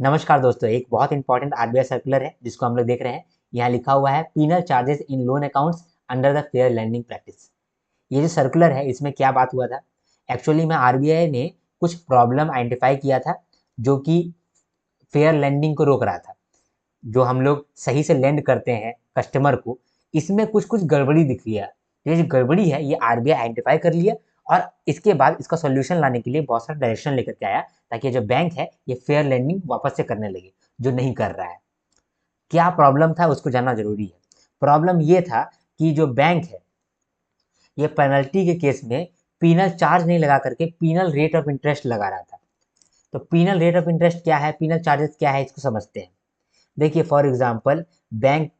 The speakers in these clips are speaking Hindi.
नमस्कार दोस्तों, एक बहुत इंपॉर्टेंट आरबीआई सर्कुलर है जिसको हम लोग देख रहे हैं। यहाँ लिखा हुआ है penal charges in loan accounts under the fair lending practice. ये जो सर्कुलर है इसमें क्या बात हुआ था? एक्चुअली में आरबीआई ने कुछ प्रॉब्लम आइडेंटिफाई किया था जो कि फेयर लेंडिंग को रोक रहा था। जो हम लोग सही से लेंड करते हैं कस्टमर को, इसमें कुछ कुछ गड़बड़ी दिख रही है। ये जो गड़बड़ी है ये आरबीआई आइडेंटिफाई कर लिया और इसके बाद इसका सॉल्यूशन लाने के लिए बहुत सारा डायरेक्शन लेकर के आया ताकि ये जो बैंक है ये फेयर लेंडिंग वापस से करने लगे, जो नहीं कर रहा है। क्या प्रॉब्लम था उसको जानना जरूरी है। प्रॉब्लम ये था कि जो बैंक है ये पेनल्टी के केस में पीनल चार्ज नहीं लगा करके पीनल रेट ऑफ इंटरेस्ट लगा रहा था। तो पीनल रेट ऑफ इंटरेस्ट क्या है, पीनल चार्जेस क्या है, इसको समझते हैं। देखिए फॉर एग्जांपल, बैंक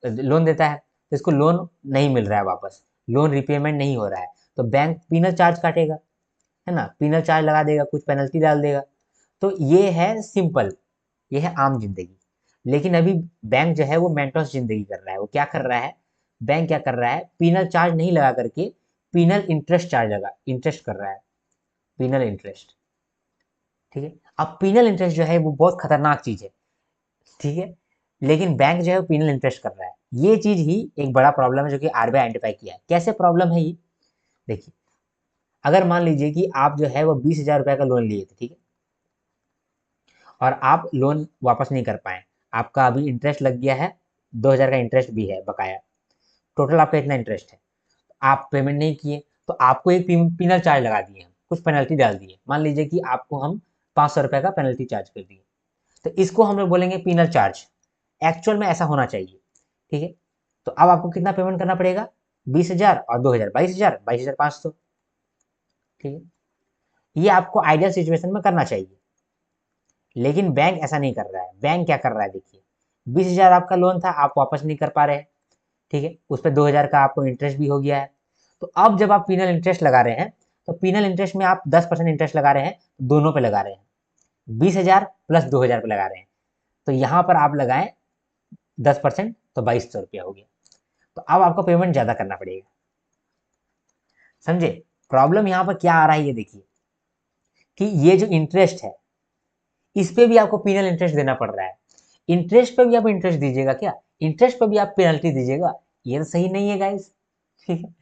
लोन देता है तो इसको लोन नहीं मिल रहा है, वापस लोन रिपेमेंट नहीं हो रहा है, तो बैंक पीनल चार्ज काटेगा, है ना, पीनल चार्ज लगा देगा, कुछ पेनल्टी डाल देगा। तो ये है सिंपल, ये है आम जिंदगी। लेकिन अभी बैंक जो है वो मेंटोस जिंदगी कर रहा है। वो क्या कर रहा है, बैंक क्या कर रहा है, पीनल चार्ज नहीं लगा करके पीनल इंटरेस्ट चार्ज लगा इंटरेस्ट कर रहा है, पीनल इंटरेस्ट। ठीक है। अब पीनल इंटरेस्ट जो है वो बहुत खतरनाक चीज है। ठीक है। लेकिन बैंक जो है वो पीनल इंटरेस्ट कर रहा है। ये चीज ही एक बड़ा प्रॉब्लम है जो कि आरबीआई आइडेंटिफाई किया है। कैसे प्रॉब्लम है ये? देखिए, अगर मान लीजिए कि आप जो है वो 20,000 रुपए का लोन लिए थे, ठीक है, और आप लोन वापस नहीं कर पाए, आपका अभी इंटरेस्ट लग गया है, 2,000 का इंटरेस्ट भी है बकाया, टोटल आपका इतना इंटरेस्ट है, आप पेमेंट नहीं किए तो आपको एक पीनल चार्ज लगा दिए, हम कुछ पेनल्टी डाल दिए। मान लीजिए कि आपको हम 500 रुपए का पेनल्टी चार्ज कर दिए, तो इसको हम लोग बोलेंगे पीनल चार्ज। एक्चुअल में ऐसा होना चाहिए। ठीक है। तो अब आपको कितना पेमेंट करना पड़ेगा? 20,000 और 2,000, 22,000, 22,500। ठीक है। ये आपको आइडियल सिचुएशन में करना चाहिए, लेकिन बैंक ऐसा नहीं कर रहा है। बैंक क्या कर रहा है, देखिए, 20,000 आपका लोन था, आप वापस नहीं कर पा रहे हैं, ठीक है, उस पर 2,000 का आपको इंटरेस्ट भी हो गया है। तो अब जब आप पीनल इंटरेस्ट लगा रहे हैं, तो पीनल इंटरेस्ट में आप 10% इंटरेस्ट लगा रहे हैं, दोनों पे लगा रहे हैं, 20,000 प्लस 2,000 पे लगा रहे हैं। तो यहाँ पर आप लगाएं 10%, तो 2,200 रुपया हो गया। तो अब आपको पेमेंट ज्यादा करना पड़ेगा। समझे? प्रॉब्लम यहाँ पर क्या आ रहा है, ये देखिए कि ये जो इंटरेस्ट है इस पे भी आपको पीनल इंटरेस्ट देना पड़ रहा है। इंटरेस्ट पे भी आप इंटरेस्ट दीजिएगा क्या? इंटरेस्ट पे भी आप पेनल्टी दीजिएगा? ये तो सही नहीं है गाइस। ठीक है।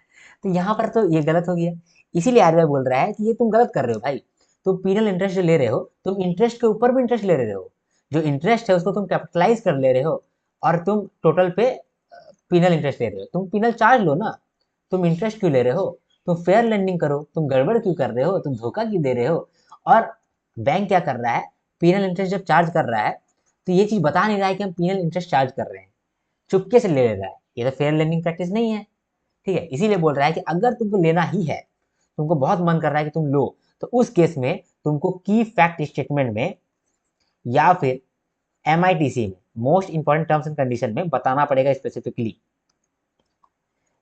तो यहाँ पर तो ये गलत हो गया। इसीलिए आरबीआई बोल रहा है कि ये तुम गलत कर रहे हो भाई। तुम पीनल इंटरेस्ट जो ले रहे हो, तुम इंटरेस्ट के ऊपर भी इंटरेस्ट ले रहे हो। जो इंटरेस्ट है उसको तुम कैपिटलाइज कर ले रहे हो और तुम टोटल पे पीनल इंटरेस्ट ले रहे हो। तुम पीनल चार्ज लो ना, तुम इंटरेस्ट क्यों ले रहे हो? तुम फेयर लेंडिंग करो, तुम गड़बड़ क्यों कर रहे हो, तुम धोखा क्यों दे रहे हो? और बैंक क्या कर रहा है, पीनल इंटरेस्ट जब चार्ज कर रहा है तो ये चीज बता नहीं रहा है कि हम पीनल इंटरेस्ट चार्ज कर रहे हैं, चुपके से ले रहा है। ये तो फेयर लेंडिंग प्रैक्टिस नहीं है। ठीक है। इसीलिए बोल रहा है कि अगर तुमको लेना ही है, तुमको बहुत मन कर रहा है कि तुम लो, तो उस केस में तुमको की फैक्ट स्टेटमेंट में या फिर एमआईटीसी में, most important terms and condition में बताना पड़ेगा स्पेसिफिकली।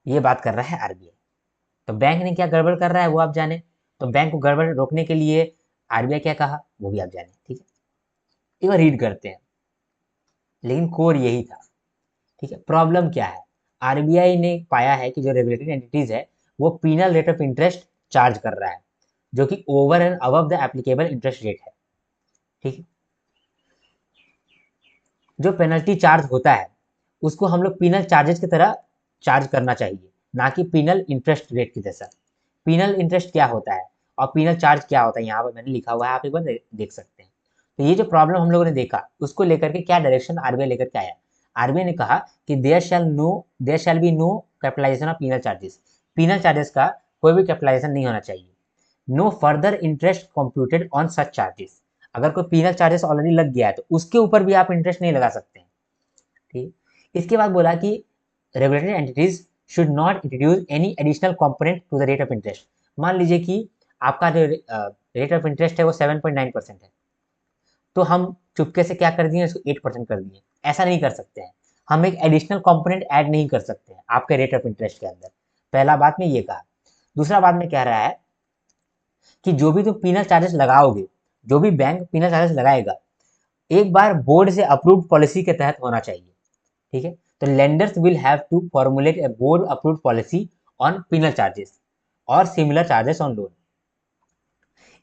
ये बात कर रहा है आरबीआई। तो बैंक ने क्या गड़बड़ कर रहा है वो आप जाने। तो बैंक को गड़बड़ रोकने के लिए आरबीआई क्या कहा वो भी आप जाने। ठीक है। एक बार रीड करते हैं। लेकिन कोर यही था। ठीक है। प्रॉब्लम क्या है? आरबीआई ने पाया है कि जो रेगुलेटरी एंटिटीज है वो penal rate of interest charge कर रहा है, जो कि over and above the applicable interest rate है। ठीक है। जो पेनल्टी चार्ज होता है उसको हम लोग पीनल चार्जेस की तरह चार्ज करना चाहिए, ना कि पीनल इंटरेस्ट रेट की जैसा। पीनल इंटरेस्ट क्या होता है और पीनल चार्ज क्या होता है, यहाँ पर मैंने लिखा हुआ है, आप एक बार देख सकते हैं। तो ये जो प्रॉब्लम हम लोगों ने देखा उसको लेकर के क्या डायरेक्शन आरबीआई लेकर के आया। आरबीआई ने कहा कि there shall be no capitalisation of penal charges. Penal charges का कोई भी कैपिटलाइजेशन नहीं होना चाहिए। No further interest computed on such charges. अगर कोई पीनल चार्जेस ऑलरेडी लग गया है तो उसके ऊपर भी आप इंटरेस्ट नहीं लगा सकते हैं। ठीक। इसके बाद बोला कि regulatory entities should not introduce any additional component to the rate of interest. मान लीजिए कि आपका जो रेट ऑफ इंटरेस्ट है वो 7.9% है, तो हम चुपके से क्या कर दिए, इसको 8% कर दिए। ऐसा नहीं कर सकते हैं। हम एक एडिशनल कंपोनेंट ऐड नहीं कर सकते हैं आपके रेट ऑफ इंटरेस्ट के अंदर। पहला बात में ये कहा। दूसरा बात में कह रहा है कि जो भी तुम पीनल चार्जेस लगाओगे, जो भी बैंक पीनल चार्जेस लगाएगा, एक बार बोर्ड से अप्रूव्ड पॉलिसी के तहत होना चाहिए। ठीक है। तो lenders will have to formulate a board approved policy on penal charges और सिमिलर चार्जेस ऑन लोन।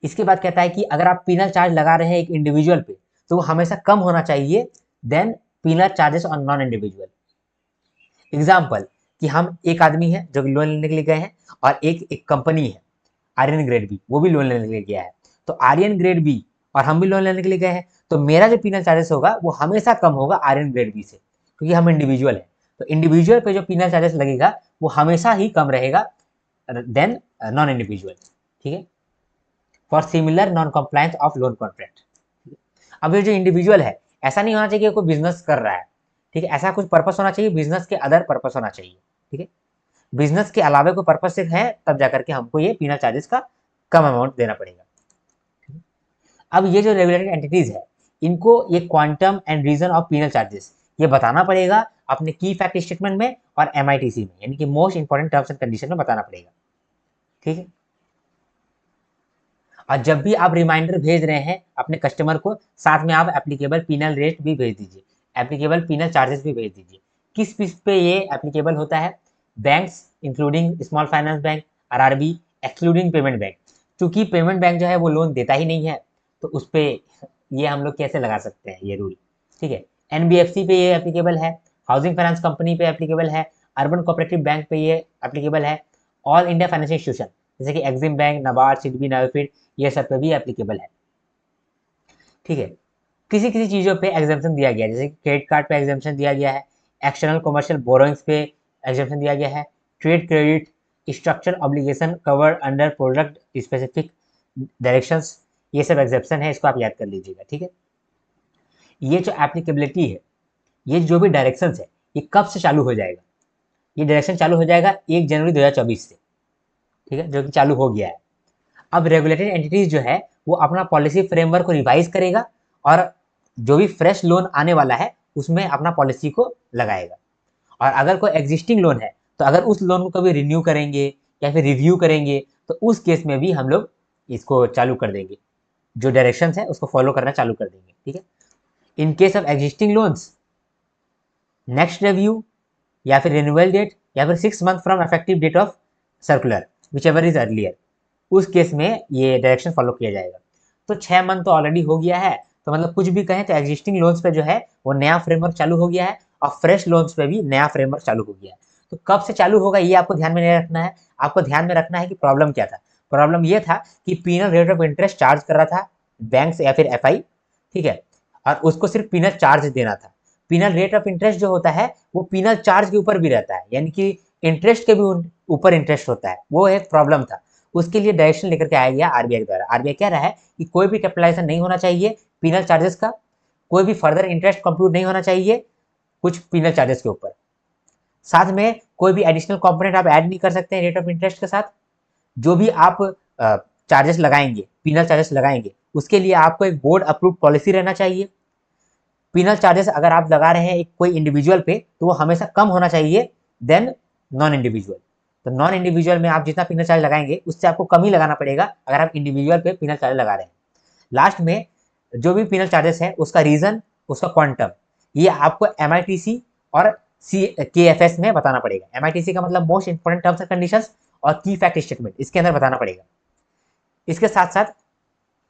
इसके बाद कहता है कि अगर आप पीनल चार्ज लगा रहे हैं एक इंडिविजुअल पे तो वो हमेशा कम होना चाहिए then penal charges on non individual. Example कि हम एक आदमी है जो लोन लेने के लिए गए हैं और एक कंपनी है आर्यन ग्रेड बी, वो भी लोन लेने के लिए गया है। तो आर्यन ग्रेड बी और हम भी लोन लेने के लिए गए हैं, तो मेरा जो पीनल चार्जेस होगा वो हमेशा कम होगा आर्यन ग्रेड बी से, क्योंकि हम इंडिविजुअल है। तो इंडिविजुअल पे जो पीनल चार्जेस लगेगा वो हमेशा ही कम रहेगा देन नॉन इंडिविजुअल। ठीक है, for similar non compliance of loan contract. अब ये जो इंडिविजुअल है, ऐसा नहीं होना चाहिए कि कोई बिजनेस कर रहा है, ठीक है, ऐसा कुछ पर्पस होना चाहिए, बिजनेस के अदर पर्पस होना चाहिए। ठीक है, बिजनेस के अलावा कोई पर्पस से है तब जाकर के हमको ये पीनल चार्जेस का कम अमाउंट देना पड़ेगा। अब ये जो रेगुलेटेड एंटिटीज है, इनको ये quantum and reason of penal charges ये बताना पड़ेगा अपने की फैक्ट स्टेटमेंट में और एमआईटीसी में, यानी कि most important terms and condition में बताना पड़ेगा। ठीक है, और जब भी आप रिमाइंडर भेज रहे हैं अपने कस्टमर को, साथ में आप एप्लीकेबल पीनल रेट भी भेज दीजिए, एप्लीकेबल पीनल चार्जेस भी भेज दीजिए। किस पे ये एप्लीकेबल होता है? Banks including small finance bank, RRB excluding payment bank. चूंकि पेमेंट बैंक जो है वो लोन देता ही नहीं है, तो उस पर ये हम लोग कैसे लगा सकते हैं ये रूल? ठीक है, एनबीएफसी पे ये एप्लीकेबल है, हाउसिंग फाइनेंस कंपनी पे एप्लीकेबल है, अर्बन कोऑपरेटिव बैंक पे ये एप्लीकेबल है, ऑल इंडिया फाइनेंशियल इंस्टीट्यूशन जैसे कि एक्सिम बैंक, नाबार्ड, सिडबी, नाबार्ड, ये सब पे भी एप्लीकेबल है। ठीक है, किसी किसी चीज़ों पे एग्जाम्पशन दिया गया है, जैसे क्रेडिट कार्ड पे एग्जाम्पशन दिया गया है, एक्सटर्नल कमर्शियल बोरोइंग्स पे एग्जाम्पशन दिया गया है, trade credit, structure obligation covered under product specific directions, ये सब एग्जाम्पशन है, इसको आप याद कर लीजिएगा। ठीक है, ये जो एप्लीकेबिलिटी है, ये जो भी डायरेक्शन है, ये कब से चालू हो जाएगा? ये डायरेक्शन चालू हो जाएगा 1 जनवरी 2024 से। ठीक है, जो कि चालू हो गया है। अब रेगुलेटेड एंटिटीज जो है वो अपना पॉलिसी फ्रेमवर्क को रिवाइज करेगा और जो भी फ्रेश लोन आने वाला है उसमें अपना पॉलिसी को लगाएगा। और अगर कोई एग्जिस्टिंग लोन है तो अगर उस लोन को कभी रिन्यू करेंगे या फिर रिव्यू करेंगे तो उस केस में भी हम लोग इसको चालू कर देंगे, जो डायरेक्शन है उसको फॉलो करना चालू कर देंगे। ठीक है, in case of existing loans, next review या फिर रिन्यूअल डेट या फिर 6 month from effective date of circular whichever is earlier, उस केस में ये डायरेक्शन फॉलो किया जाएगा। तो 6 मंथ तो ऑलरेडी हो गया है, तो मतलब कुछ भी कहें तो एग्जिस्टिंग लोन्स पे जो है वो नया फ्रेमवर्क चालू हो गया है और फ्रेश लोन्स पे भी नया फ्रेमवर्क चालू हो गया है। तो कब से चालू होगा ये आपको ध्यान में नहीं रखना है, आपको ध्यान में रखना है कि प्रॉब्लम क्या था। प्रॉब्लम ये था कि penal rate of interest charge कर रहा था बैंक से या फिर एफआई, ठीक है, और उसको सिर्फ पीनल चार्ज देना था। पीनल रेट ऑफ इंटरेस्ट जो होता है वो पीनल चार्ज के ऊपर भी रहता है, यानी कि इंटरेस्ट के भी ऊपर इंटरेस्ट होता है, वो एक प्रॉब्लम था। उसके लिए डायरेक्शन लेकर के आया गया आरबीआई द्वारा। आरबीआई कह रहा है कि कोई भी कैपिटलाइजेशन नहीं होना चाहिए पीनल चार्जेस का, कोई भी फर्दर इंटरेस्ट कंप्यूट नहीं होना चाहिए कुछ पीनल चार्जेस के ऊपर, साथ में कोई भी एडिशनल कंपोनेंट आप ऐड नहीं कर सकते हैं रेट ऑफ इंटरेस्ट के साथ। जो भी आप चार्जेस लगाएंगे, पीनल चार्जेस लगाएंगे, उसके लिए आपको एक बोर्ड अप्रूव पॉलिसी रहना चाहिए। पीनल चार्जेस अगर आप लगा रहे हैं एक कोई इंडिविजुअल पे तो वो हमेशा कम होना चाहिए देन नॉन इंडिविजुअल। तो नॉन इंडिविजुअल में आप जितना पीनल चार्ज लगाएंगे उससे आपको कम ही लगाना पड़ेगा अगर आप इंडिविजुअल पे पीनल चार्ज लगा रहे हैं। लास्ट में जो भी पीनल चार्जेस है उसका रीजन, उसका क्वांटम, ये आपको एमआईटीसी और केएफएस में बताना पड़ेगा। एमआईटीसी का मतलब most important terms and conditions और की फैक्ट स्टेटमेंट, इसके अंदर बताना पड़ेगा। इसके साथ साथ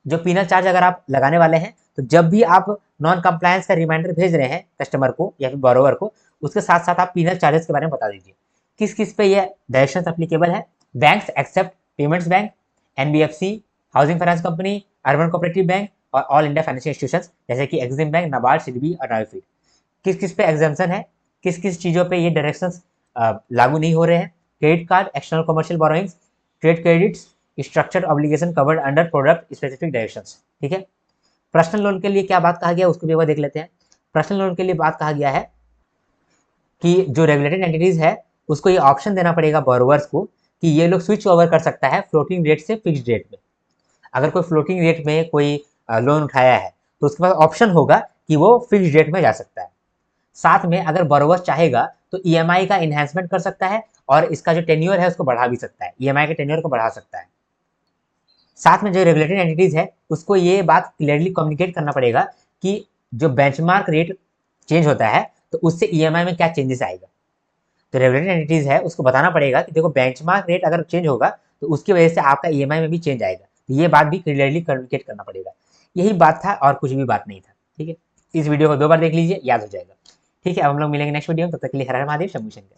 जो पीनल चार्ज अगर आप लगाने वाले हैं तो जब भी आप नॉन कंप्लायंस का रिमाइंडर भेज रहे हैं कस्टमर को या फिर बोरोवर को, उसके साथ साथ आप पीनल चार्जेस के बारे में बता दीजिए किस किस पे ये डायरेक्शंस एप्लीकेबल है। Banks except payments bank, NBFC, housing finance company, urban cooperative bank और ऑल इंडिया फाइनेंशियल इंस्टीट्यूशंस जैसे कि एक्सिम बैंक, नाबार्ड, सिडबी और नाबार्ड। किस किस पे एग्जाम्पशन है, किस किस चीज़ों पे ये डायरेक्शंस लागू नहीं हो रहे हैं? Credit card, external commercial borrowings, trade credits, structured obligation covered under product specific directions. ठीक है, पर्सनल लोन के लिए क्या बात कहा गया उसको भी एक बार देख लेते हैं। पर्सनल लोन के लिए बात कहा गया है कि जो रेगुलेटेड एंटिटीज है उसको ये ऑप्शन देना पड़ेगा बोरोवर्स को कि ये लोग स्विच ओवर कर सकता है फ्लोटिंग रेट से फिक्स्ड रेट में। अगर कोई फ्लोटिंग रेट में कोई लोन उठाया है तो उसके पास ऑप्शन होगा कि वो फिक्स्ड रेट में जा सकता है। साथ में अगर बोरोवर चाहेगा तो ईएमआई का इन्हांसमेंट कर सकता है और इसका जो टेन्योर है उसको बढ़ा भी सकता है, ईएमआई के टेन्योर को बढ़ा सकता है। साथ में जो रेगुलेटेड एंटिटीज है उसको ये बात क्लियरली कम्युनिकेट करना पड़ेगा कि जो बेंचमार्क रेट चेंज होता है तो उससे ईएमआई में क्या चेंजेस आएगा। तो रेगुलेटेड एंटिटीज है उसको बताना पड़ेगा कि देखो बेंचमार्क रेट अगर चेंज होगा तो उसकी वजह से आपका ईएमआई में भी चेंज आएगा। ये बात भी क्लियरली कम्युनिकेट करना पड़ेगा। यही बात था और कुछ भी बात नहीं था। ठीक है, इस वीडियो को 2 बार देख लीजिए, याद हो जाएगा। ठीक है, अब हम लोग मिलेंगे नेक्स्ट वीडियो में, तब तक के लिए हर हर महादेव, शंभू शंकर।